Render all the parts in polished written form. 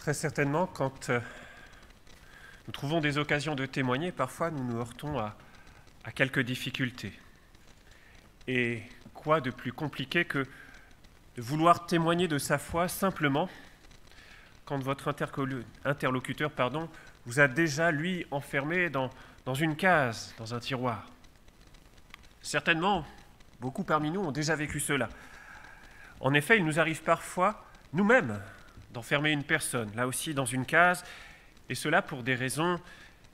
Très certainement, quand nous trouvons des occasions de témoigner, parfois nous nous heurtons à quelques difficultés. Et quoi de plus compliqué que de vouloir témoigner de sa foi simplement quand votre interlocuteur vous a déjà, lui, enfermé dans une case, dans un tiroir. Certainement, beaucoup parmi nous ont déjà vécu cela. En effet, il nous arrive parfois, nous-mêmes, d'enfermer une personne, là aussi dans une case, et cela pour des raisons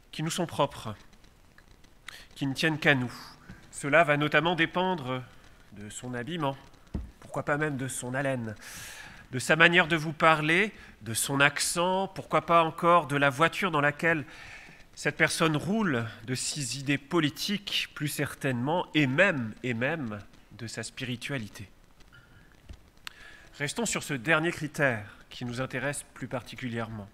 qui nous sont propres, qui ne tiennent qu'à nous. Cela va notamment dépendre de son habillement, pourquoi pas même de son haleine, de sa manière de vous parler, de son accent, pourquoi pas encore de la voiture dans laquelle cette personne roule, de ses idées politiques plus certainement, et même de sa spiritualité. Restons sur ce dernier critère qui nous intéresse plus particulièrement.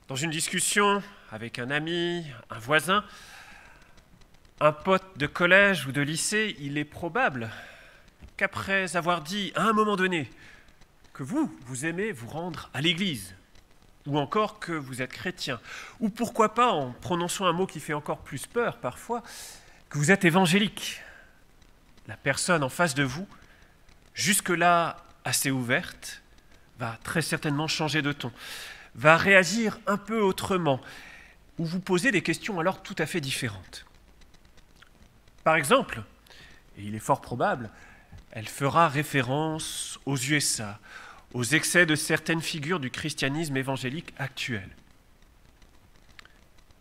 Dans une discussion avec un ami, un voisin, un pote de collège ou de lycée, il est probable qu'après avoir dit à un moment donné que vous aimez vous rendre à l'église, ou encore que vous êtes chrétien, ou pourquoi pas, en prononçant un mot qui fait encore plus peur parfois, que vous êtes évangélique, la personne en face de vous, jusque-là assez ouverte, va très certainement changer de ton, va réagir un peu autrement, ou vous poser des questions alors tout à fait différentes. Par exemple, et il est fort probable, elle fera référence aux USA, aux excès de certaines figures du christianisme évangélique actuel.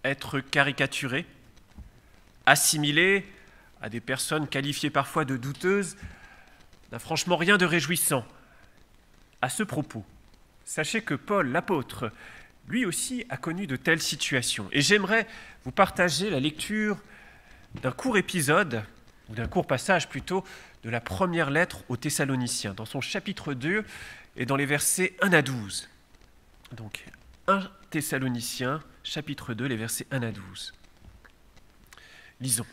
Être caricaturé, assimilé à des personnes qualifiées parfois de douteuses, n'a franchement rien de réjouissant. À ce propos, sachez que Paul, l'apôtre, lui aussi a connu de telles situations. Et j'aimerais vous partager la lecture d'un court épisode, ou d'un court passage plutôt, de la première lettre aux Thessaloniciens, dans son chapitre 2 et dans les versets 1 à 12. Donc, 1 Thessaloniciens, chapitre 2, les versets 1 à 12. Lisons.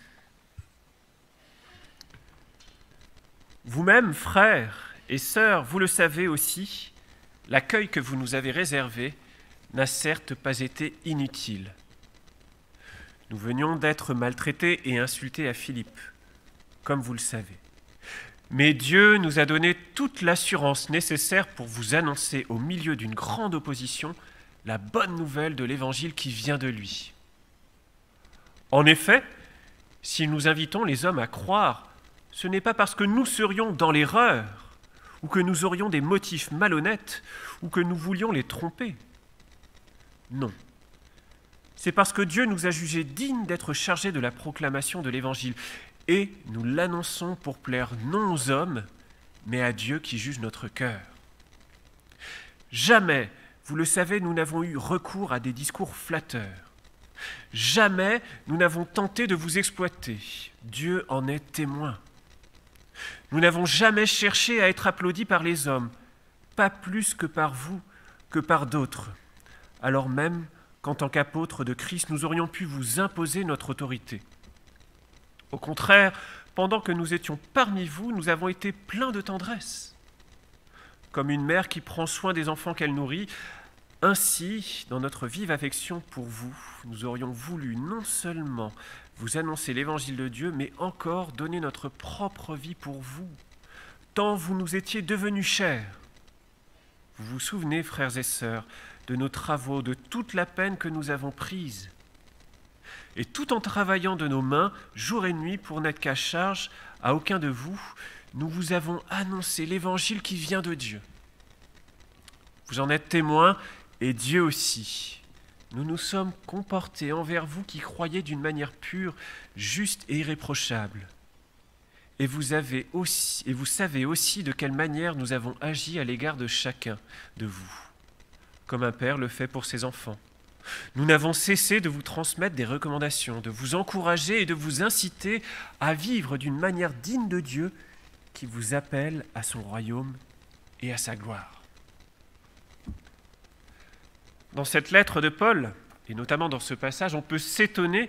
Vous-même, frères et sœurs, vous le savez aussi, l'accueil que vous nous avez réservé n'a certes pas été inutile. Nous venions d'être maltraités et insultés à Philippe, comme vous le savez. Mais Dieu nous a donné toute l'assurance nécessaire pour vous annoncer au milieu d'une grande opposition la bonne nouvelle de l'Évangile qui vient de lui. En effet, si nous invitons les hommes à croire, ce n'est pas parce que nous serions dans l'erreur, ou que nous aurions des motifs malhonnêtes, ou que nous voulions les tromper. Non. C'est parce que Dieu nous a jugés dignes d'être chargés de la proclamation de l'Évangile, et nous l'annonçons pour plaire non aux hommes, mais à Dieu qui juge notre cœur. Jamais, vous le savez, nous n'avons eu recours à des discours flatteurs. Jamais nous n'avons tenté de vous exploiter. Dieu en est témoin. Nous n'avons jamais cherché à être applaudis par les hommes, pas plus que par vous, que par d'autres, alors même qu'en tant qu'apôtres de Christ, nous aurions pu vous imposer notre autorité. Au contraire, pendant que nous étions parmi vous, nous avons été pleins de tendresse. Comme une mère qui prend soin des enfants qu'elle nourrit, ainsi, dans notre vive affection pour vous, nous aurions voulu non seulement vous annoncer l'évangile de Dieu, mais encore donner notre propre vie pour vous, tant vous nous étiez devenus chers. Vous vous souvenez, frères et sœurs, de nos travaux, de toute la peine que nous avons prise. Et tout en travaillant de nos mains, jour et nuit, pour n'être qu'à charge à aucun de vous, nous vous avons annoncé l'évangile qui vient de Dieu. Vous en êtes témoins, et Dieu aussi. Nous nous sommes comportés envers vous qui croyez d'une manière pure, juste et irréprochable. Et vous savez aussi de quelle manière nous avons agi à l'égard de chacun de vous, comme un père le fait pour ses enfants. Nous n'avons cessé de vous transmettre des recommandations, de vous encourager et de vous inciter à vivre d'une manière digne de Dieu qui vous appelle à son royaume et à sa gloire. Dans cette lettre de Paul, et notamment dans ce passage, on peut s'étonner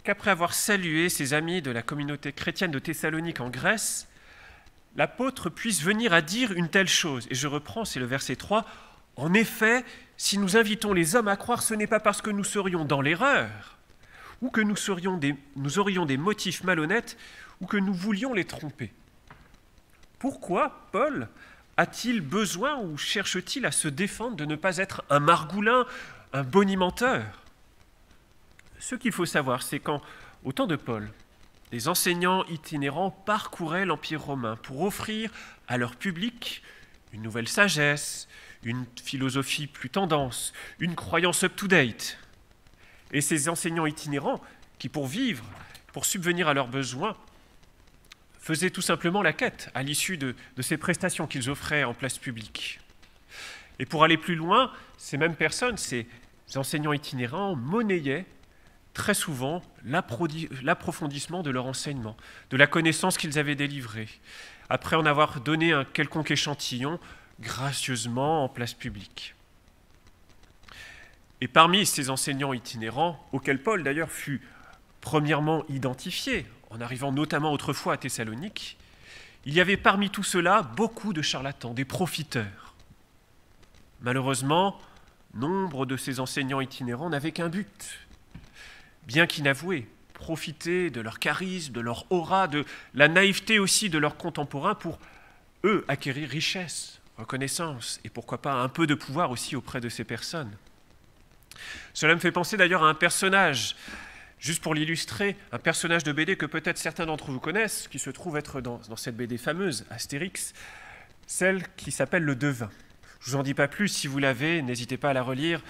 qu'après avoir salué ses amis de la communauté chrétienne de Thessalonique en Grèce, l'apôtre puisse venir à dire une telle chose. Et je reprends, c'est le verset 3, En effet, si nous invitons les hommes à croire, ce n'est pas parce que nous serions dans l'erreur, ou que nous aurions des motifs malhonnêtes, ou que nous voulions les tromper. Pourquoi Paul a-t-il besoin ou cherche-t-il à se défendre de ne pas être un margoulin, un bonimenteur? Ce qu'il faut savoir, c'est qu'au temps de Paul, les enseignants itinérants parcouraient l'Empire romain pour offrir à leur public une nouvelle sagesse, une philosophie plus tendance, une croyance up-to-date. Et ces enseignants itinérants, qui pour vivre, pour subvenir à leurs besoins, faisaient tout simplement la quête à l'issue de ces prestations qu'ils offraient en place publique. Et pour aller plus loin, ces mêmes personnes, ces enseignants itinérants, monnayaient très souvent l'approfondissement de leur enseignement, de la connaissance qu'ils avaient délivrée, après en avoir donné un quelconque échantillon gracieusement en place publique. Et parmi ces enseignants itinérants, auxquels Paul d'ailleurs fut premièrement identifié, en arrivant notamment autrefois à Thessalonique, il y avait parmi tout cela beaucoup de charlatans, des profiteurs. Malheureusement, nombre de ces enseignants itinérants n'avaient qu'un but, bien qu'inavoué, profiter de leur charisme, de leur aura, de la naïveté aussi de leurs contemporains pour, eux, acquérir richesse, reconnaissance et pourquoi pas un peu de pouvoir aussi auprès de ces personnes. Cela me fait penser d'ailleurs à un personnage, juste pour l'illustrer, un personnage de BD que peut-être certains d'entre vous connaissent, qui se trouve être dans cette BD fameuse, Astérix, celle qui s'appelle Le Devin. Je ne vous en dis pas plus, si vous l'avez, n'hésitez pas à la relire,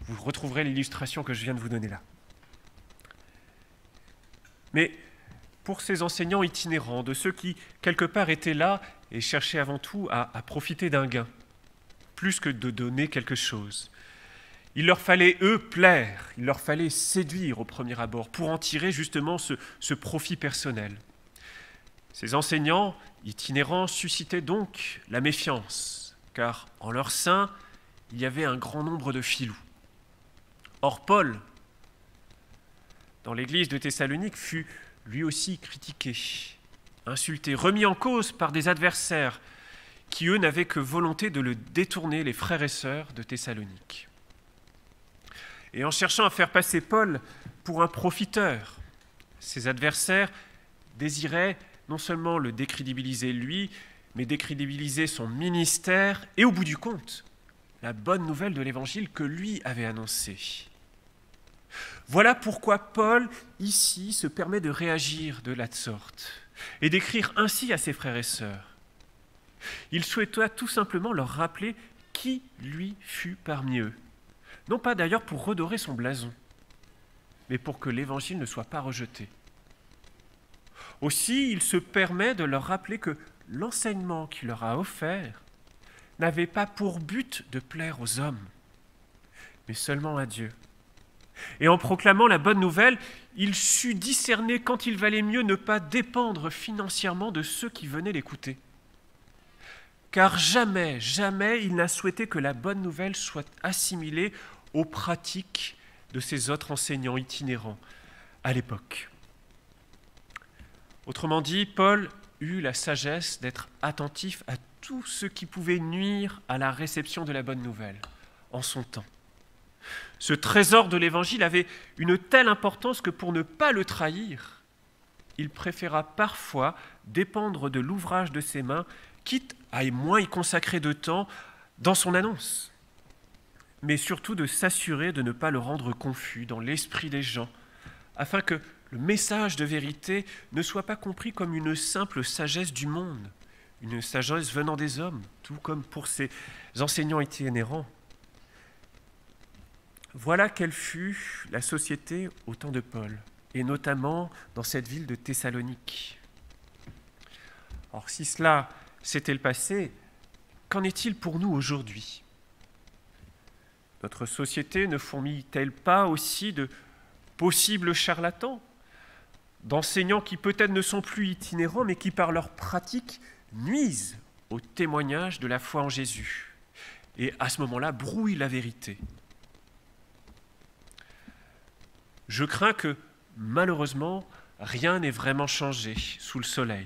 vous retrouverez l'illustration que je viens de vous donner là. Mais pour ces enseignants itinérants, de ceux qui, quelque part, étaient là et cherchaient avant tout à profiter d'un gain, plus que de donner quelque chose, il leur fallait, eux, plaire, il leur fallait séduire au premier abord pour en tirer justement ce profit personnel. Ces enseignants itinérants suscitaient donc la méfiance, car en leur sein, il y avait un grand nombre de filous. Or, Paul, dans l'église de Thessalonique, fut lui aussi critiqué, insulté, remis en cause par des adversaires qui, eux, n'avaient que volonté de le détourner, les frères et sœurs de Thessalonique. Et en cherchant à faire passer Paul pour un profiteur, ses adversaires désiraient non seulement le décrédibiliser lui, mais décrédibiliser son ministère et, au bout du compte, la bonne nouvelle de l'Évangile que lui avait annoncée. Voilà pourquoi Paul, ici, se permet de réagir de la sorte et d'écrire ainsi à ses frères et sœurs. Il souhaita tout simplement leur rappeler qui lui fut parmi eux. Non pas d'ailleurs pour redorer son blason, mais pour que l'Évangile ne soit pas rejeté. Aussi, il se permet de leur rappeler que l'enseignement qu'il leur a offert n'avait pas pour but de plaire aux hommes, mais seulement à Dieu. Et en proclamant la bonne nouvelle, il sut discerner quand il valait mieux ne pas dépendre financièrement de ceux qui venaient l'écouter. Car jamais, jamais il n'a souhaité que la bonne nouvelle soit assimilée aux pratiques de ces autres enseignants itinérants à l'époque. Autrement dit, Paul eut la sagesse d'être attentif à tout ce qui pouvait nuire à la réception de la bonne nouvelle en son temps. Ce trésor de l'Évangile avait une telle importance que pour ne pas le trahir, il préféra parfois dépendre de l'ouvrage de ses mains, quitte à moins y consacrer de temps dans son annonce, mais surtout de s'assurer de ne pas le rendre confus dans l'esprit des gens, afin que le message de vérité ne soit pas compris comme une simple sagesse du monde, une sagesse venant des hommes, tout comme pour ces enseignants itinérants. Voilà quelle fut la société au temps de Paul, et notamment dans cette ville de Thessalonique. Or, si cela c'était le passé, qu'en est-il pour nous aujourd'hui ? Notre société ne fourmille-t-elle pas aussi de possibles charlatans, d'enseignants qui peut-être ne sont plus itinérants, mais qui par leur pratique nuisent au témoignage de la foi en Jésus, et à ce moment-là brouillent la vérité ? Je crains que, malheureusement, rien n'ait vraiment changé sous le soleil.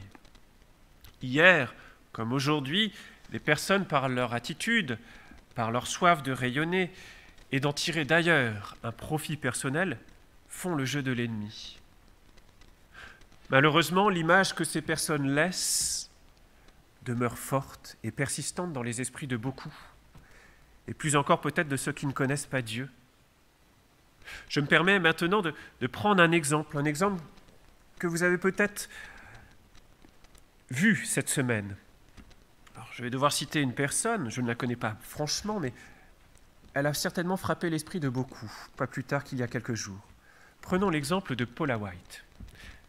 Hier, comme aujourd'hui, les personnes, par leur attitude, par leur soif de rayonner et d'en tirer d'ailleurs un profit personnel, font le jeu de l'ennemi. Malheureusement, l'image que ces personnes laissent demeure forte et persistante dans les esprits de beaucoup, et plus encore peut-être de ceux qui ne connaissent pas Dieu. Je me permets maintenant de prendre un exemple que vous avez peut-être vu cette semaine. Alors, je vais devoir citer une personne, je ne la connais pas franchement, mais elle a certainement frappé l'esprit de beaucoup, pas plus tard qu'il y a quelques jours. Prenons l'exemple de Paula White,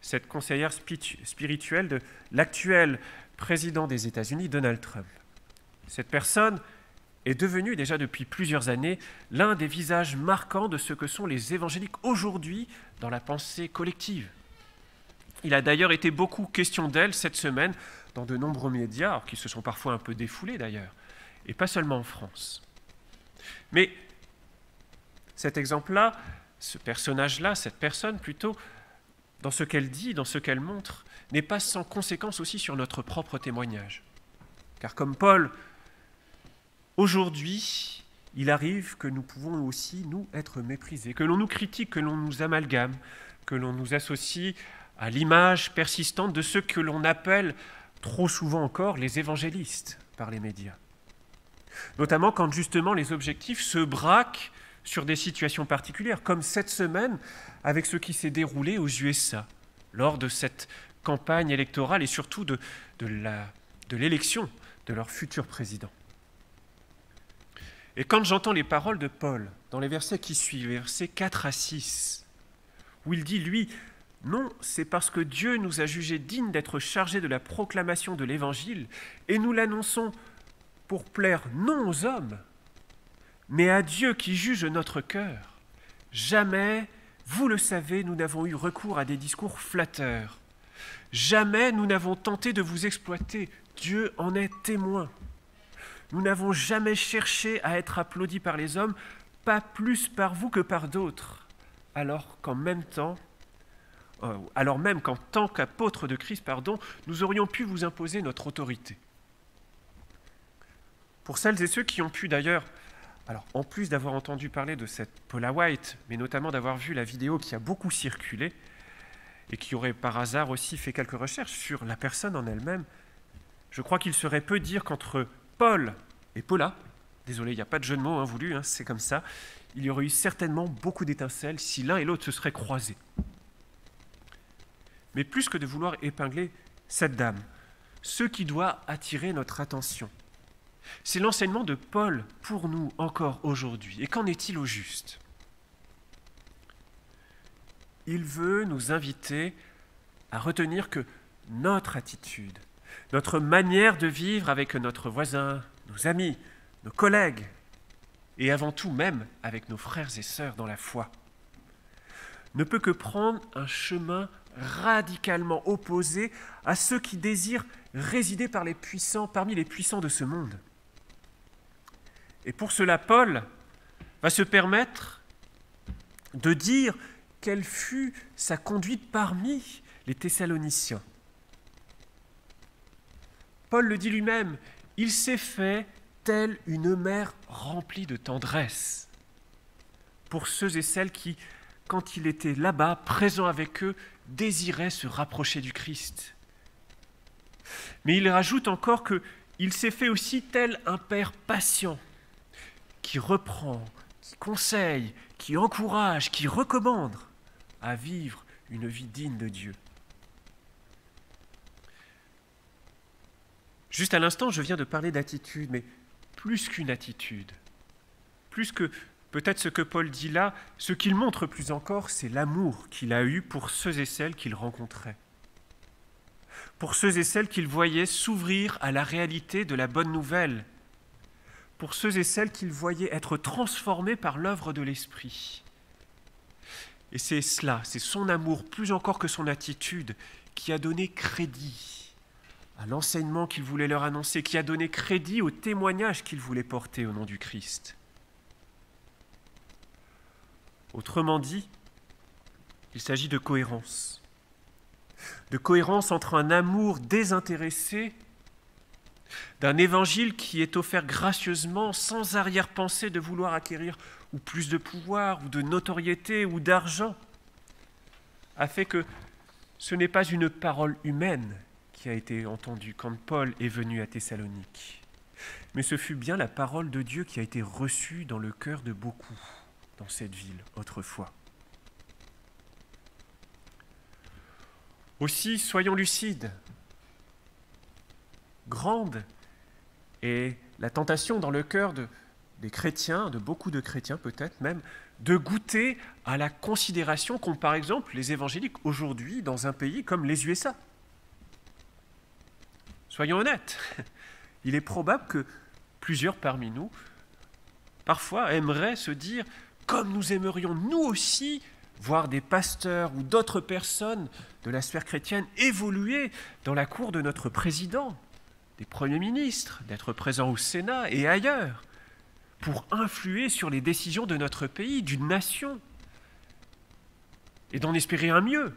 cette conseillère spirituelle de l'actuel président des États-Unis, Donald Trump. Cette personne est devenu déjà depuis plusieurs années l'un des visages marquants de ce que sont les évangéliques aujourd'hui dans la pensée collective. Il a d'ailleurs été beaucoup question d'elle cette semaine dans de nombreux médias, qui se sont parfois un peu défoulés d'ailleurs, et pas seulement en France. Mais cet exemple-là, ce personnage-là, cette personne plutôt, dans ce qu'elle dit, dans ce qu'elle montre, n'est pas sans conséquence aussi sur notre propre témoignage. Car comme Paul, aujourd'hui, il arrive que nous pouvons aussi, nous, être méprisés, que l'on nous critique, que l'on nous amalgame, que l'on nous associe à l'image persistante de ceux que l'on appelle trop souvent encore les évangélistes par les médias. Notamment quand justement les objectifs se braquent sur des situations particulières, comme cette semaine avec ce qui s'est déroulé aux USA, lors de cette campagne électorale et surtout de l'élection de leur futur président. Et quand j'entends les paroles de Paul dans les versets qui suivent, versets 4 à 6, où il dit, lui, « Non, c'est parce que Dieu nous a jugés dignes d'être chargés de la proclamation de l'Évangile, et nous l'annonçons pour plaire non aux hommes, mais à Dieu qui juge notre cœur. Jamais, vous le savez, nous n'avons eu recours à des discours flatteurs. Jamais nous n'avons tenté de vous exploiter. Dieu en est témoin. Nous n'avons jamais cherché à être applaudis par les hommes, pas plus par vous que par d'autres, alors même qu'en tant qu'apôtres de Christ, nous aurions pu vous imposer notre autorité. » Pour celles et ceux qui ont pu d'ailleurs, alors en plus d'avoir entendu parler de cette Paula White, mais notamment d'avoir vu la vidéo qui a beaucoup circulé, et qui aurait par hasard aussi fait quelques recherches sur la personne en elle-même, je crois qu'il serait peu dire qu'entre Paul et Paula, désolé, il n'y a pas de jeu de mots voulu, c'est comme ça, il y aurait eu certainement beaucoup d'étincelles si l'un et l'autre se seraient croisés. Mais plus que de vouloir épingler cette dame, ce qui doit attirer notre attention, c'est l'enseignement de Paul pour nous encore aujourd'hui. Et qu'en est-il au juste ? Il veut nous inviter à retenir que notre attitude, notre manière de vivre avec notre voisin, nos amis, nos collègues, et avant tout même avec nos frères et sœurs dans la foi, ne peut que prendre un chemin radicalement opposé à ceux qui désirent résider parmi les puissants de ce monde. Et pour cela, Paul va se permettre de dire quelle fut sa conduite parmi les Thessaloniciens. Paul le dit lui-même, il s'est fait telle une mère remplie de tendresse pour ceux et celles qui, quand il était là-bas, présent avec eux, désiraient se rapprocher du Christ. Mais il rajoute encore qu'il s'est fait aussi tel un père patient, qui reprend, qui conseille, qui encourage, qui recommande à vivre une vie digne de Dieu. Juste à l'instant, je viens de parler d'attitude, mais plus qu'une attitude, plus que peut-être ce que Paul dit là, ce qu'il montre plus encore, c'est l'amour qu'il a eu pour ceux et celles qu'il rencontrait, pour ceux et celles qu'il voyait s'ouvrir à la réalité de la bonne nouvelle, pour ceux et celles qu'il voyait être transformés par l'œuvre de l'Esprit. Et c'est cela, c'est son amour, plus encore que son attitude, qui a donné crédit à l'enseignement qu'il voulait leur annoncer, qui a donné crédit au témoignage qu'il voulait porter au nom du Christ. Autrement dit, il s'agit de cohérence entre un amour désintéressé, d'un évangile qui est offert gracieusement, sans arrière-pensée de vouloir acquérir ou plus de pouvoir, ou de notoriété, ou d'argent, a fait que ce n'est pas une parole humaine qui a été entendue quand Paul est venu à Thessalonique, mais ce fut bien la parole de Dieu qui a été reçue dans le cœur de beaucoup dans cette ville autrefois. Aussi, soyons lucides. Grande est la tentation dans le cœur des chrétiens, de beaucoup de chrétiens peut-être même, de goûter à la considération qu'ont par exemple les évangéliques aujourd'hui dans un pays comme les USA. Soyons honnêtes, il est probable que plusieurs parmi nous, parfois, aimeraient se dire, comme nous aimerions nous aussi voir des pasteurs ou d'autres personnes de la sphère chrétienne évoluer dans la cour de notre président, des premiers ministres, d'être présents au Sénat et ailleurs, pour influer sur les décisions de notre pays, d'une nation, et d'en espérer un mieux.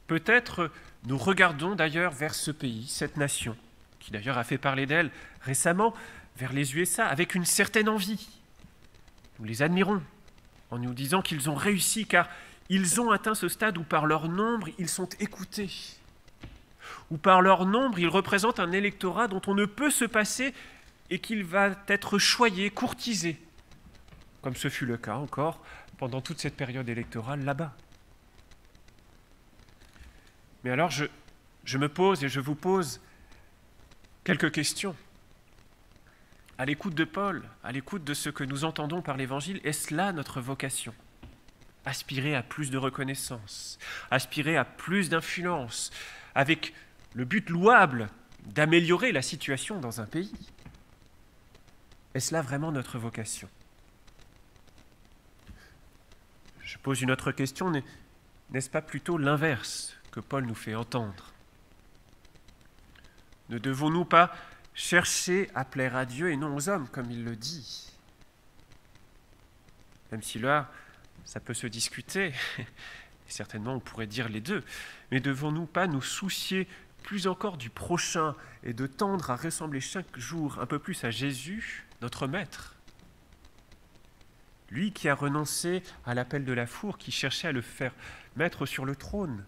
Peut-être nous regardons d'ailleurs vers ce pays, cette nation, qui d'ailleurs a fait parler d'elle récemment, vers les USA, avec une certaine envie. Nous les admirons en nous disant qu'ils ont réussi, car ils ont atteint ce stade où par leur nombre, ils sont écoutés, où par leur nombre, ils représentent un électorat dont on ne peut se passer et qu'il va être choyé, courtisé, comme ce fut le cas encore pendant toute cette période électorale là-bas. Mais alors, je me pose et je vous pose quelques questions. À l'écoute de Paul, à l'écoute de ce que nous entendons par l'Évangile, est-ce là notre vocation ? Aspirer à plus de reconnaissance, aspirer à plus d'influence, avec le but louable d'améliorer la situation dans un pays. Est-ce là vraiment notre vocation ? Je pose une autre question, n'est-ce pas plutôt l'inverse que Paul nous fait entendre ? Ne devons-nous pas chercher à plaire à Dieu et non aux hommes, comme il le dit ? Même si là, ça peut se discuter, et certainement on pourrait dire les deux, mais devons-nous pas nous soucier plus encore du prochain et de tendre à ressembler chaque jour un peu plus à Jésus, notre Maître ? Lui qui a renoncé à l'appel de la four, qui cherchait à le faire mettre sur le trône.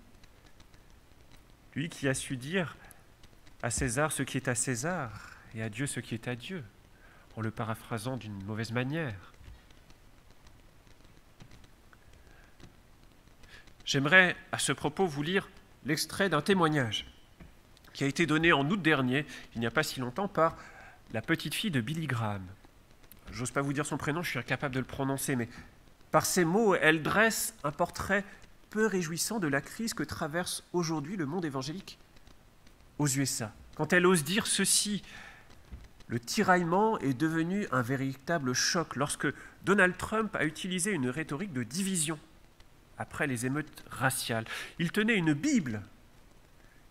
Lui qui a su dire à César ce qui est à César et à Dieu ce qui est à Dieu, en le paraphrasant d'une mauvaise manière. J'aimerais à ce propos vous lire l'extrait d'un témoignage qui a été donné en août dernier, il n'y a pas si longtemps, par la petite fille de Billy Graham. J'ose pas vous dire son prénom, je suis incapable de le prononcer, mais par ces mots, elle dresse un portrait peu réjouissant de la crise que traverse aujourd'hui le monde évangélique aux USA. Quand elle ose dire ceci, le tiraillement est devenu un véritable choc lorsque Donald Trump a utilisé une rhétorique de division après les émeutes raciales. Il tenait une Bible,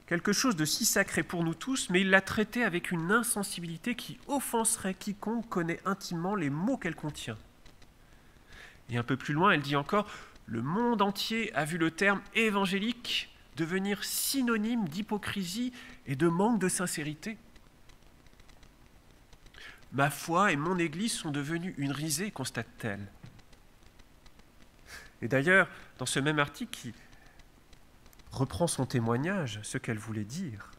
quelque chose de si sacré pour nous tous, mais il l'a traitée avec une insensibilité qui offenserait quiconque connaît intimement les mots qu'elle contient. Et un peu plus loin, elle dit encore « Le monde entier a vu le terme évangélique devenir synonyme d'hypocrisie et de manque de sincérité. Ma foi et mon Église sont devenues une risée, constate-t-elle. » Et d'ailleurs, dans ce même article qui reprend son témoignage, ce qu'elle voulait dire,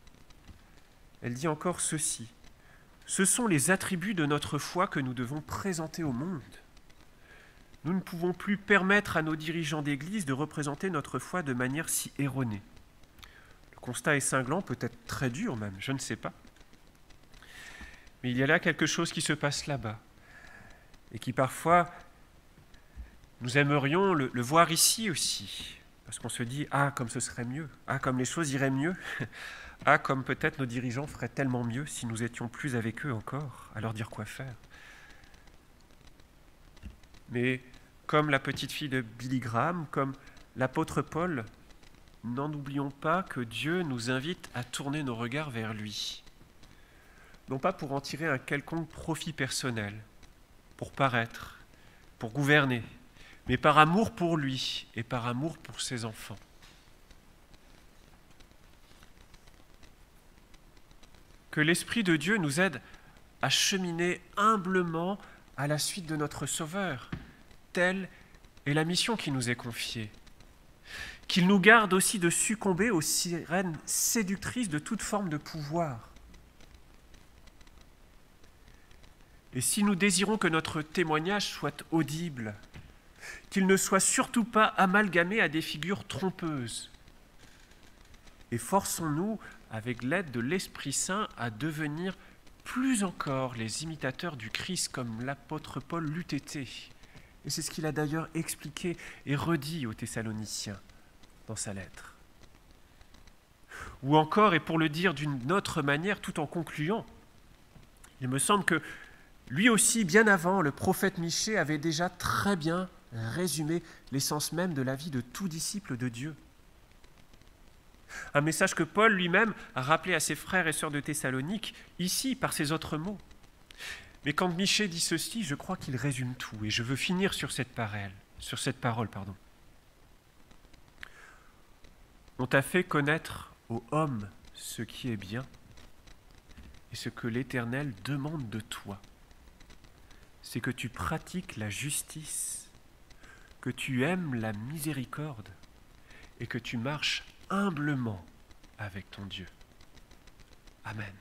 elle dit encore ceci. « Ce sont les attributs de notre foi que nous devons présenter au monde. Nous ne pouvons plus permettre à nos dirigeants d'Église de représenter notre foi de manière si erronée. » Le constat est cinglant, peut-être très dur même, je ne sais pas. Mais il y a là quelque chose qui se passe là-bas et qui parfois, nous aimerions le voir ici aussi, parce qu'on se dit « Ah, comme ce serait mieux, ah, comme les choses iraient mieux, ah, comme peut-être nos dirigeants feraient tellement mieux si nous étions plus avec eux encore, à leur dire quoi faire. » Mais comme la petite fille de Billy Graham, comme l'apôtre Paul, n'en oublions pas que Dieu nous invite à tourner nos regards vers lui. Non pas pour en tirer un quelconque profit personnel, pour paraître, pour gouverner, mais par amour pour lui et par amour pour ses enfants. que l'Esprit de Dieu nous aide à cheminer humblement à la suite de notre Sauveur. Telle est la mission qui nous est confiée. Qu'il nous garde aussi de succomber aux sirènes séductrices de toute forme de pouvoir. Et si nous désirons que notre témoignage soit audible, qu'il ne soit surtout pas amalgamé à des figures trompeuses, efforçons-nous, avec l'aide de l'Esprit Saint, à devenir plus encore les imitateurs du Christ comme l'apôtre Paul l'eût été. Et c'est ce qu'il a d'ailleurs expliqué et redit aux Thessaloniciens dans sa lettre. Ou encore, et pour le dire d'une autre manière, tout en concluant, il me semble que lui aussi, bien avant, le prophète Michée avait déjà très bien résumé l'essence même de la vie de tout disciple de Dieu. Un message que Paul lui-même a rappelé à ses frères et sœurs de Thessalonique, ici, par ces autres mots. Mais quand Michée dit ceci, je crois qu'il résume tout, et je veux finir sur cette parole. On t'a fait connaître aux hommes ce qui est bien et ce que l'Éternel demande de toi. C'est que tu pratiques la justice, que tu aimes la miséricorde et que tu marches humblement avec ton Dieu. Amen.